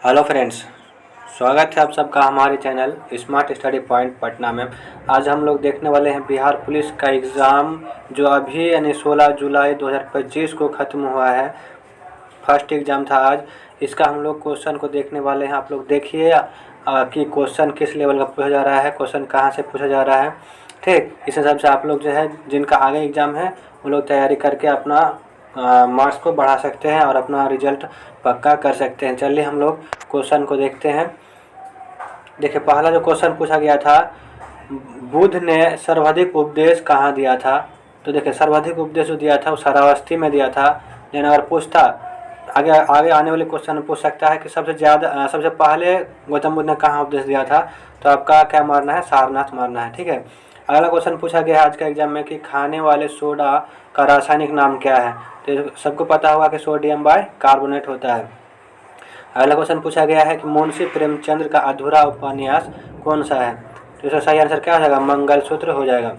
Hello friends, स्वागत है आप सबका हमारे channel smart study point Patna में। आज हम लोग देखने वाले हैं बिहार पुलिस का एग्ज़ाम जो अभी यानी 16 जुलाई 2025 को ख़त्म हुआ है। फर्स्ट एग्ज़ाम था आज। इसका हम लोग क्वेश्चन को देखने वाले हैं। आप लोग देखिए कि क्वेश्चन किस लेवल का पूछा जा रहा है, क्वेश्चन कहाँ से पूछा जा रहा है। ठीक, इस हिसाब से आप लोग जो है जिनका आगे एग्ज़ाम है वो लोग तैयारी करके अपना मार्क्स को बढ़ा सकते हैं और अपना रिजल्ट पक्का कर सकते हैं। चलिए हम लोग क्वेश्चन को देखते हैं। देखिए, पहला जो क्वेश्चन पूछा गया था, बुद्ध ने सर्वाधिक उपदेश कहाँ दिया था। तो देखिए, सर्वाधिक उपदेश जो दिया था वो शरावस्ती में दिया था। लेकिन अगर पूछता आगे आगे आने वाले क्वेश्चन में पूछ सकता है कि सबसे पहले गौतम बुद्ध ने कहाँ उपदेश दिया था, तो आपका क्या मारना है, सारनाथ मारना है। ठीक है। अगला क्वेश्चन पूछा गया है आज का एग्जाम में कि खाने वाले सोडा का रासायनिक नाम क्या है। तो सबको पता होगा कि सोडियम बाई कार्बोनेट होता है। अगला क्वेश्चन पूछा गया है कि मुंशी प्रेमचंद्र का अधूरा उपन्यास कौन सा है। तो इसका सही आंसर क्या हो जाएगा, मंगलसूत्र हो जाएगा।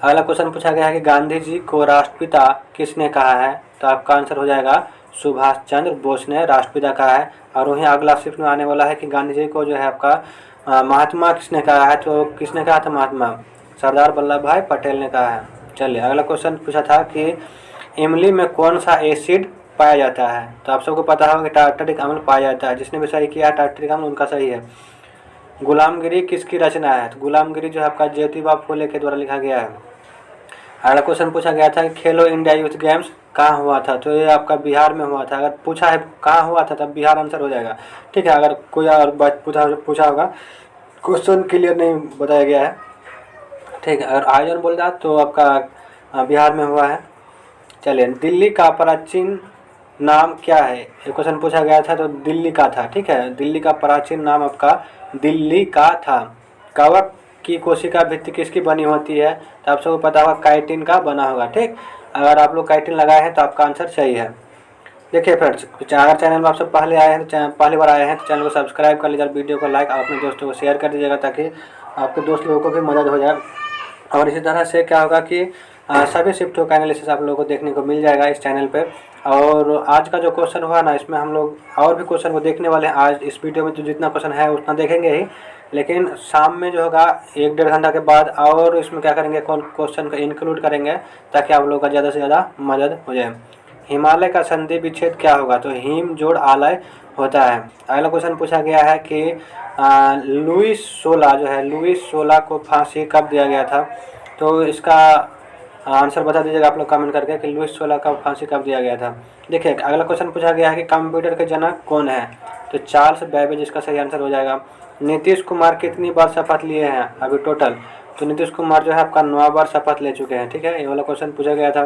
अगला क्वेश्चन पूछा गया है कि गांधी जी को राष्ट्रपिता किसने कहा है। तो आपका आंसर हो जाएगा सुभाष चंद्र बोस ने राष्ट्रपिता कहा है। और वहीं अगला शिफ्ट में आने वाला है कि गांधी जी को जो है आपका महात्मा किसने कहा है। तो किसने कहा था महात्मा, सरदार वल्लभ भाई पटेल ने कहा है। चलिए, अगला क्वेश्चन पूछा था कि इमली में कौन सा एसिड पाया जाता है। तो आप सबको पता होगा कि टार्टरिक अम्ल पाया जाता है। जिसने भी सही किया टार्टरिक अम्ल उनका सही है। गुलामगिरी किसकी रचना है। तो गुलामगिरी जो है आपका ज्योतिबा फुले के द्वारा लिखा गया है। अगला क्वेश्चन पूछा गया था कि खेलो इंडिया यूथ गेम्स कहाँ हुआ था। तो ये आपका बिहार में हुआ था। अगर पूछा है कहाँ हुआ था तब बिहार आंसर हो जाएगा। ठीक है। अगर कोई और बात पूछा होगा, क्वेश्चन क्लियर नहीं बताया गया है, ठीक है, अगर आयोजन बोल रहा तो आपका बिहार में हुआ है। चलिए, दिल्ली का प्राचीन नाम क्या है। ये क्वेश्चन पूछा गया था तो दिल्ली का था। ठीक है, दिल्ली का प्राचीन नाम आपका दिल्ली का था। कवक की कोशिका भित्ति किसकी बनी होती है। तो आप सबको पता होगा काइटिन का बना होगा। ठीक, अगर आप लोग काइटिन लगाए हैं तो आपका आंसर सही है। देखिए फ्रेंड्स, अगर चैनल में आप सब पहले आए हैं तो पहली बार आए हैं तो चैनल को सब्सक्राइब कर लीजिए, वीडियो को लाइक और अपने दोस्तों को शेयर कर दीजिएगा ताकि आपके दोस्त लोगों को भी मदद हो जाए। और इसी तरह से क्या होगा कि सभी शिफ्टों का एनालिसिस आप लोगों को देखने को मिल जाएगा इस चैनल पे। और आज का जो क्वेश्चन हुआ ना, इसमें हम लोग और भी क्वेश्चन को देखने वाले हैं। आज इस वीडियो में तो जितना क्वेश्चन है उतना देखेंगे ही, लेकिन शाम में जो होगा 1-1.5 घंटा के बाद और इसमें क्या करेंगे, कौन क्वेश्चन को इंक्लूड करेंगे ताकि आप लोगों का ज़्यादा से ज़्यादा मदद हो जाए। हिमालय का संधि विच्छेद क्या होगा। तो हिम जोड़ आलय होता है। अगला क्वेश्चन पूछा गया है कि लुईस 16 जो है, लुईस 16 को फांसी कब दिया गया था। तो इसका आंसर बता दीजिएगा आप लोग कमेंट करके कि लुईस 16 का फांसी कब दिया गया था। देखिए, अगला क्वेश्चन पूछा गया है कि कंप्यूटर के जनक कौन है। तो चार्ल्स बेबेज इसका सही आंसर हो जाएगा। नीतीश कुमार कितनी बार शपथ लिए हैं अभी टोटल। तो नीतीश कुमार जो है आपका 9 बार शपथ ले चुके हैं। ठीक है, ये वाला क्वेश्चन पूछा गया था।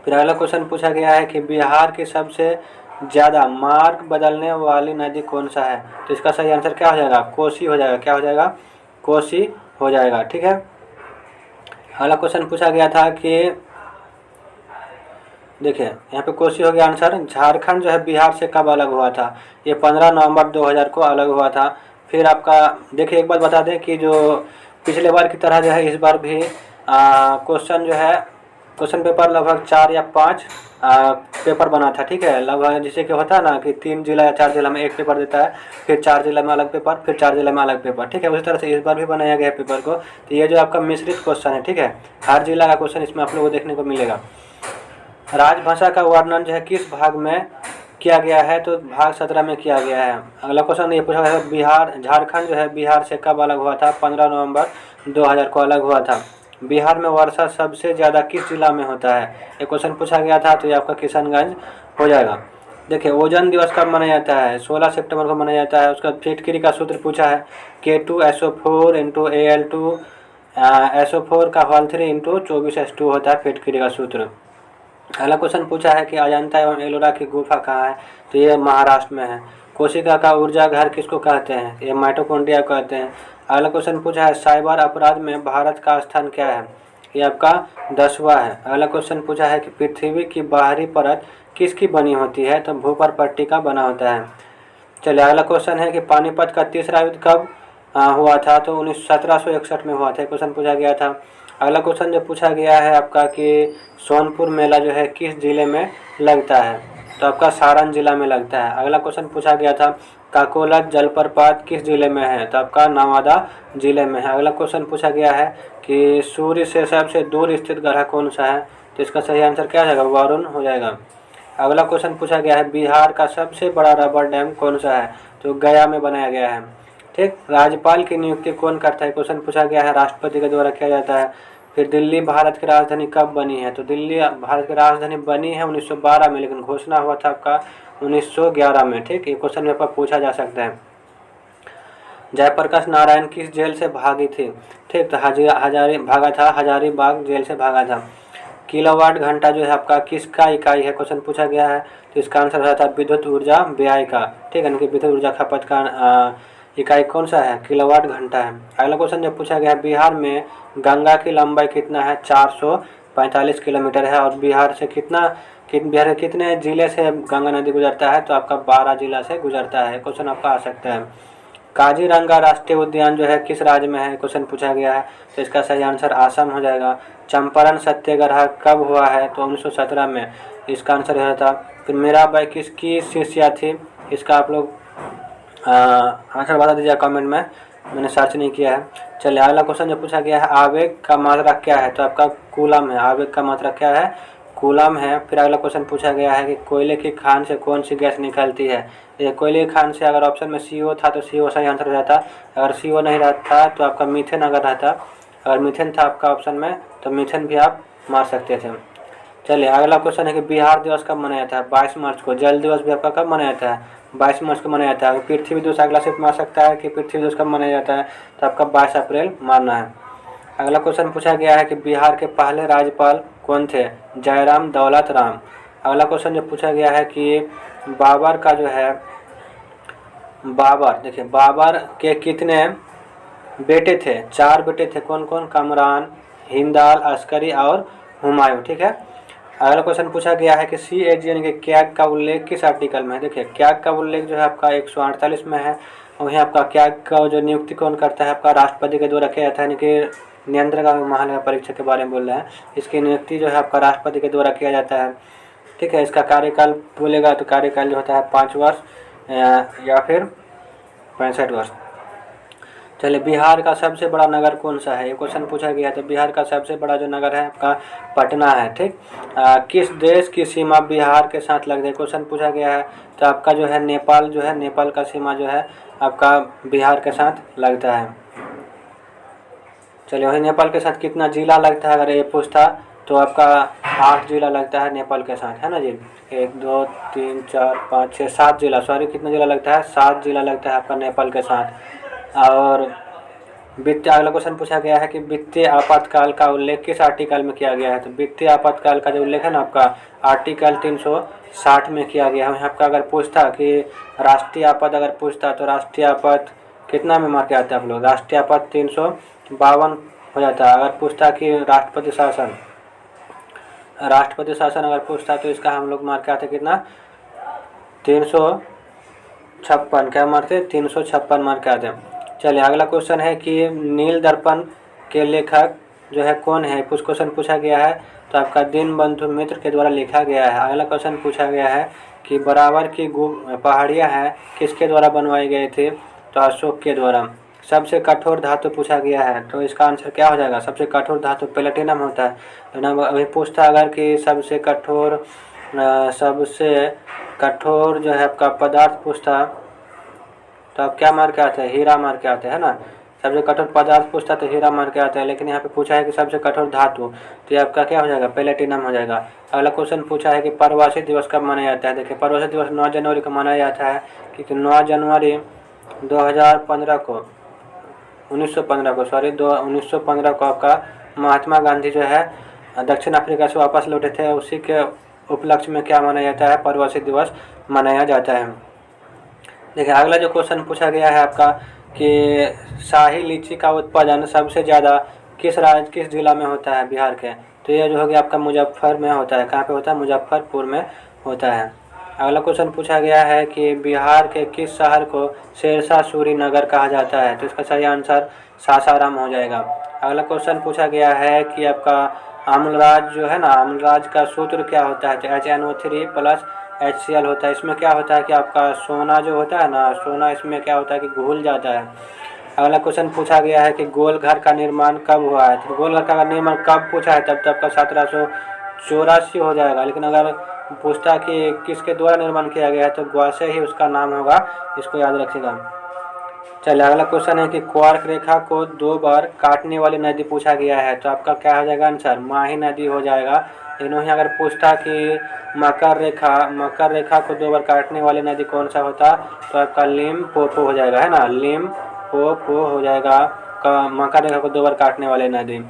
फिर अगला क्वेश्चन पूछा गया है कि बिहार की सबसे ज़्यादा मार्ग बदलने वाली नदी कौन सा है। तो इसका सही आंसर क्या हो जाएगा, कोसी हो जाएगा। क्या हो जाएगा, कोसी हो जाएगा। ठीक है। अगला क्वेश्चन पूछा गया था कि देखिए, यहाँ पे कोसी हो गया आंसर। झारखंड जो है बिहार से कब अलग हुआ था। ये 15 नवंबर 2000 को अलग हुआ था। फिर आपका देखिए, एक बात बता दें कि जो पिछले बार की तरह जो है इस बार भी क्वेश्चन जो है, क्वेश्चन पेपर लगभग 4 या 5 पेपर बना था। ठीक है, लगभग जैसे कि होता है ना कि 3 जिला या 4 जिला में एक पेपर देता है, फिर 4 जिला में अलग पेपर, फिर 4 जिला में अलग पेपर। ठीक है, उसी तरह से इस बार भी बनाया गया है पेपर को। तो ये जो आपका मिश्रित क्वेश्चन है, ठीक है, हर जिला का क्वेश्चन इसमें आप लोगों को देखने को मिलेगा। राजभाषा का वर्णन जो है किस भाग में किया गया है। तो भाग 17 में किया गया है। अगला क्वेश्चन ये पूछा गया है झारखंड जो है बिहार से कब अलग हुआ था। 15 नवंबर 2000 को अलग हुआ था। बिहार में वर्षा सबसे ज़्यादा किस जिला में होता है। ये क्वेश्चन पूछा गया था, तो ये आपका किशनगंज हो जाएगा। देखिए, ओजोन दिवस कब मनाया जाता है। 16 सितंबर को मनाया जाता है। उसका फिटकरी का सूत्र पूछा है, K2SO4 × Al2 SO4 का होल 3 × 24S2 होता है फिटकरी का सूत्र। अगला क्वेश्चन पूछा है कि अजंता एवं एलोरा की गुफा कहाँ है। तो ये महाराष्ट्र में है। कोशिका का ऊर्जा घर किसको कहते हैं। ये माइटोकॉन्ड्रिया कहते हैं। अगला क्वेश्चन पूछा है साइबर अपराध में भारत का स्थान क्या है। ये आपका 10वां है। अगला क्वेश्चन पूछा है कि पृथ्वी की बाहरी परत किसकी बनी होती है। तो भूपर पट्टी का बना होता है। चलिए, अगला क्वेश्चन है कि पानीपत का तीसरा युद्ध कब हुआ था। तो 1761 में हुआ था। क्वेश्चन पूछा गया था। अगला क्वेश्चन जो पूछा गया है आपका कि सोनपुर मेला जो है किस जिले में लगता है। तो आपका सारण जिला में लगता है। अगला क्वेश्चन पूछा गया था काकोलत जलप्रपात किस जिले में है, तो आपका नवादा जिले में है। अगला क्वेश्चन पूछा गया है कि सूर्य से सबसे दूर स्थित ग्रह कौन सा है, तो इसका सही आंसर क्या हो जाएगा, वरुण हो जाएगा। अगला क्वेश्चन पूछा गया है बिहार का सबसे बड़ा रबर डैम कौन सा है, तो गया में बनाया गया है। ठीक, राज्यपाल की नियुक्ति कौन करता है, क्वेश्चन पूछा गया है, राष्ट्रपति के द्वारा किया जाता है। फिर दिल्ली भारत की राजधानी कब बनी है, तो दिल्ली भारत की राजधानी बनी है 1912 में, लेकिन घोषणा हुआ था आपका 1911 में। ठीक, ये क्वेश्चन पेपर पूछा जा सकता है। जयप्रकाश नारायण किस जेल से भागी थी, ठीक, तो हजारीबाग जेल से भागा था। किलोवाट घंटा जो है आपका किसका इकाई है, क्वेश्चन पूछा गया है, तो इसका आंसर हो था विद्युत ऊर्जा व्यय का। ठीक है, विद्युत ऊर्जा खपत का इकाई कौन सा है, किलोवाट घंटा है। अगला क्वेश्चन जो पूछा गया है बिहार में गंगा की लंबाई कितना है, 445 किलोमीटर है। और बिहार से बिहार के कितने जिले से गंगा नदी गुजरता है, तो आपका 12 जिला से गुजरता है। क्वेश्चन आपका आ सकता है। काजीरंगा राष्ट्रीय उद्यान जो है किस राज्य में है, क्वेश्चन पूछा गया है, तो इसका सही आंसर असम हो जाएगा। चंपारण सत्याग्रह कब हुआ है, तो 1917 में, इसका आंसर यह था। फिर मीराबाई किसकी शिष्या थी, इसका आप लोग आंसर बता दीजिए कमेंट में, मैंने सर्च नहीं किया है। चलिए अगला क्वेश्चन जो पूछा गया है आवेग का मात्रा क्या है, तो आपका कूलम है। आवेग का मात्रा क्या है, कूलम है। फिर अगला क्वेश्चन पूछा गया है कि कोयले की खान से कौन सी गैस निकलती है, ये कोयले की खान से अगर ऑप्शन में CO था तो CO सही आंसर हो जाता। अगर CO नहीं रहता तो आपका मीथेन अगर रहता, अगर मीथेन था आपका ऑप्शन में तो मीथेन भी आप मार सकते थे। चलिए अगला क्वेश्चन है कि बिहार दिवस कब मनाया जाता है, 22 मार्च को। जल दिवस भी आपका कब मनाया जाता है, 22 मार्च को मनाया जाता है। पृथ्वी दिवस अगला सिर्फ मार सकता है कि पृथ्वी दिवस कब मनाया जाता है, तो आपका 22 अप्रैल मारना है। अगला क्वेश्चन पूछा गया है कि बिहार के पहले राज्यपाल कौन थे, जयराम दौलत राम। अगला क्वेश्चन जो पूछा गया है कि बाबर का जो है, बाबर देखिए बाबर के कितने बेटे थे, 4 बेटे थे। कौन कौन, कमरान, हिंदाल, अस्करी और हुमायूं। ठीक है। अगला क्वेश्चन पूछा गया है कि CAG यानी कि कैग का उल्लेख किस आर्टिकल में है। देखिए कैग का उल्लेख जो है आपका 148 में है। वहीं आपका कैग का जो नियुक्ति कौन करता है, आपका राष्ट्रपति के द्वारा किया जाता है, यानी कि नियंत्रक महालेखा परीक्षक के बारे में बोल रहे हैं। इसकी नियुक्ति जो है आपका राष्ट्रपति के द्वारा किया जाता है। ठीक है। इसका कार्यकाल बोलेगा तो कार्यकाल जो होता है 5 वर्ष या फिर 65 वर्ष। चलिए बिहार का सबसे बड़ा नगर कौन सा है, ये क्वेश्चन पूछा गया है। तो बिहार का सबसे बड़ा जो नगर है आपका पटना है। ठीक, किस देश की सीमा बिहार के साथ लगती है, क्वेश्चन पूछा गया है। तो आपका जो है नेपाल जो है, नेपाल का सीमा जो है आपका बिहार के साथ लगता है। चलिए वही नेपाल के साथ कितना जिला लगता है अगर ये पूछता, तो आपका 8 जिला लगता है नेपाल के साथ, है ना जी। 1 2 3 4 5 6 7 जिला, सॉरी कितना जिला लगता है, 7 जिला लगता है आपका नेपाल के साथ। और वित्तीय, अगला क्वेश्चन पूछा गया है कि वित्तीय आपातकाल का उल्लेख किस आर्टिकल में किया गया है। तो वित्तीय आपातकाल का जो उल्लेख है ना आपका आर्टिकल 360 में किया गया है। आपका अगर पूछता कि राष्ट्रीय आपात अगर पूछता, तो राष्ट्रीय आपात कितना में मार के आते हैं आप लोग, राष्ट्रीय आपात 352 हो जाता है। अगर पूछता कि राष्ट्रपति शासन अगर पूछता, तो इसका हम लोग मार के आते कितना, 356, क्या मारते, 356 मार के आते हैं। चलिए अगला क्वेश्चन है कि नील दर्पण के लेखक जो है कौन है, कुछ क्वेश्चन पूछा गया है। तो आपका दीनबंधु मित्र के द्वारा लिखा गया है। अगला क्वेश्चन पूछा गया है कि बराबर की पहाड़ियाँ हैं किसके द्वारा बनवाई गई थी, तो अशोक के द्वारा। सबसे कठोर धातु पूछा गया है, तो इसका आंसर क्या हो जाएगा, सबसे कठोर धातु प्लेटिनम होता है। तो ना अभी पूछता अगर कि सबसे कठोर जो है आपका पदार्थ पूछता, तो आप क्या मार के आते हैं, हीरा मार के आते हैं ना। सबसे कठोर पदार्थ पूछता तो हीरा मार के आता है, लेकिन यहाँ पे पूछा है कि सबसे कठोर धातु, तो ये आपका क्या हो जाएगा, प्लेटिनम हो जाएगा। अगला क्वेश्चन पूछा है कि प्रवासी दिवस कब मनाया जाता है। देखिए प्रवासी दिवस 9 जनवरी को मनाया जाता है, क्योंकि 9 जनवरी 2015 को 1915 को आपका महात्मा गांधी जो है दक्षिण अफ्रीका से वापस लौटे थे, उसी के उपलक्ष्य में क्या मनाया जाता है, प्रवासी दिवस मनाया जाता है। देखिए अगला जो क्वेश्चन पूछा गया है आपका कि शाही लीची का उत्पादन सबसे ज़्यादा किस जिला में होता है बिहार के, तो ये जो हो गया आपका मुजफ्फर में होता है। कहाँ पे होता है, मुजफ्फरपुर में होता है। अगला क्वेश्चन पूछा गया है कि बिहार के किस शहर को शेरशाह सूरी नगर कहा जाता है, तो इसका सही आंसर सासाराम हो जाएगा। अगला क्वेश्चन पूछा गया है कि आपका अम्लराज जो है ना, अम्लराज का सूत्र क्या होता है, तो HNO3 + HCl होता है। इसमें क्या होता है कि आपका सोना जो होता है ना, सोना इसमें क्या होता है कि घुल जाता है। अगला क्वेश्चन पूछा गया है कि गोल घर का निर्माण कब हुआ है। तो गोल घर का निर्माण कब पूछा है तब तक का 1784 हो जाएगा। लेकिन अगर पूछता कि किसके द्वारा निर्माण किया गया है तो ग्वासे ही उसका नाम होगा, इसको याद रखिएगा। चलिए अगला क्वेश्चन है कि क्वार्क रेखा को 2 बार काटने वाली नदी पूछा गया है। तो आपका क्या हो जाएगा आंसर, माही नदी हो जाएगा। लेकिन वहीं अगर पूछता कि मकर रेखा को 2 बार काटने वाली नदी कौन सा होता तो आपका लिम्पोपो हो जाएगा, है ना, लिम्पोपो हो जाएगा मकर रेखा को 2 बार काटने वाली नदी।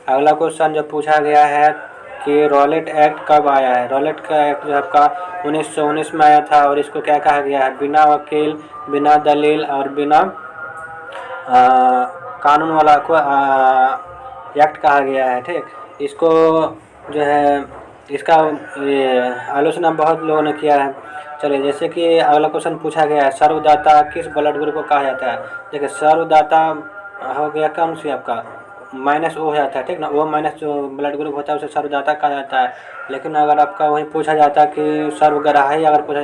अगला क्वेश्चन जो पूछा गया है कि रॉलेट एक्ट कब आया है। रॉलेट का एक्ट जो आपका 1919 में आया था और इसको क्या कहा गया है, बिना वकील, बिना दलील और बिना कानून वाला को एक्ट कहा गया है। ठीक, इसको जो है इसका आलोचना बहुत लोगों ने किया है। चलिए जैसे कि अगला क्वेश्चन पूछा गया है, सर्वदाता किस ब्लड ग्रुप को कहा जाता है। देखिए सर्वदाता हो गया कौन सी आपका -O हो जाता है, ठीक ना, O- जो ब्लड ग्रुप होता है उसे सर्वदाता कहा जाता है। लेकिन अगर आपका वही पूछा जाता कि सर्वग्राही अगर पूछा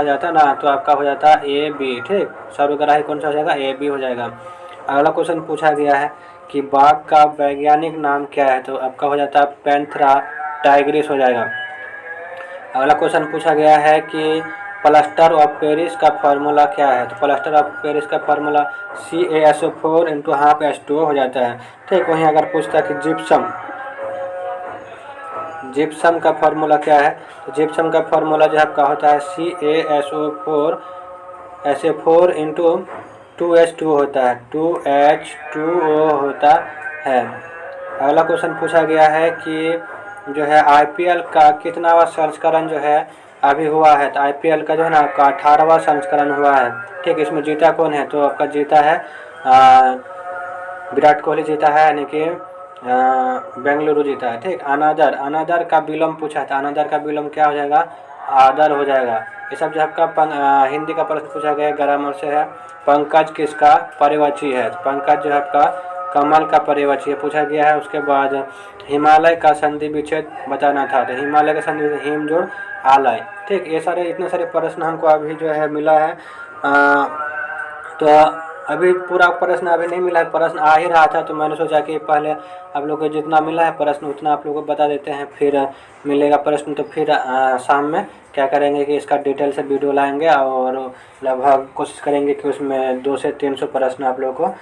जाता ना तो आपका हो जाता AB। ठीक, सर्वग्राही कौन सा हो जाएगा, AB हो जाएगा। अगला क्वेश्चन पूछा गया है कि बाघ का वैज्ञानिक नाम क्या है। तो आपका हो जाता है पैंथेरा टाइग्रिस हो जाएगा। अगला क्वेश्चन पूछा गया है कि प्लास्टर ऑफ पेरिस का फार्मूला क्या है। तो प्लास्टर ऑफ पेरिस का फार्मूला CaSO4 × ½ H2O हो जाता है। ठीक, वहीं अगर पूछता है कि जिप्सम का फार्मूला क्या है। तो जिप्सम का फार्मूला जो आपका होता है CaSO4 × 2H2O होता है, 2H2O होता है। अगला क्वेश्चन पूछा गया है कि जो है IPL का कितनावा संस्करण जो है अभी हुआ है। तो IPL का जो है ना आपका 18वां संस्करण हुआ है। ठीक, इसमें जीता कौन है। तो आपका जीता है विराट कोहली जीता है, यानी कि बेंगलुरु जीता है। ठीक, अनादर का विलोम पूछा था। अनादर का विलोम क्या हो जाएगा, आदर हो जाएगा। ये सब जो आपका हिंदी का प्रश्न पूछा गया ग्रामर से है। पंकज किसका पर्यवाची है। तो पंकज जो है आपका कमल का पर्यवाची पूछा गया है। उसके बाद हिमालय का संधि विच्छेद बताना था। तो हिमालय का संधि हिम जोड़ आलय। ठीक, ये सारे इतने सारे प्रश्न हमको अभी जो है मिला है। तो अभी पूरा प्रश्न अभी नहीं मिला है, प्रश्न आ ही रहा था तो मैंने सोचा कि पहले आप लोग को जितना मिला है प्रश्न उतना आप लोग को बता देते हैं, फिर मिलेगा प्रश्न तो फिर शाम में क्या करेंगे कि इसका डिटेल से वीडियो लाएंगे और लगभग कोशिश करेंगे कि उसमें 200 से 300 प्रश्न आप लोग को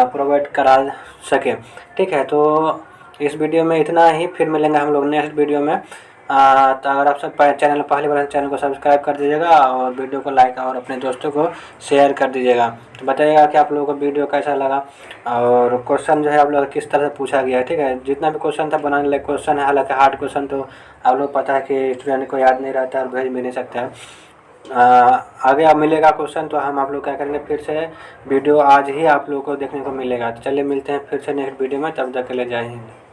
प्रोवाइड करा सके। ठीक है, तो इस वीडियो में इतना ही, फिर मिलेंगे हम लोग नेक्स्ट वीडियो में। तो अगर आप सब चैनल पहली बार चैनल को सब्सक्राइब कर दीजिएगा और वीडियो को लाइक और अपने दोस्तों को शेयर कर दीजिएगा। तो बताइएगा कि आप लोगों को वीडियो कैसा लगा और क्वेश्चन जो है आप लोग किस तरह से पूछा गया है। ठीक है, जितना भी क्वेश्चन था बनाने लायक क्वेश्चन है, हालांकि हार्ड क्वेश्चन तो आप लोग पता है कि स्टूडेंट को याद नहीं रहता है और भेज भी नहीं सकता है। आगे आप मिलेगा क्वेश्चन तो हम आप लोग क्या करेंगे, फिर से वीडियो आज ही आप लोगों को देखने को मिलेगा। तो चलिए मिलते हैं फिर से नेक्स्ट वीडियो में, तब तक के लिए जय हिंद।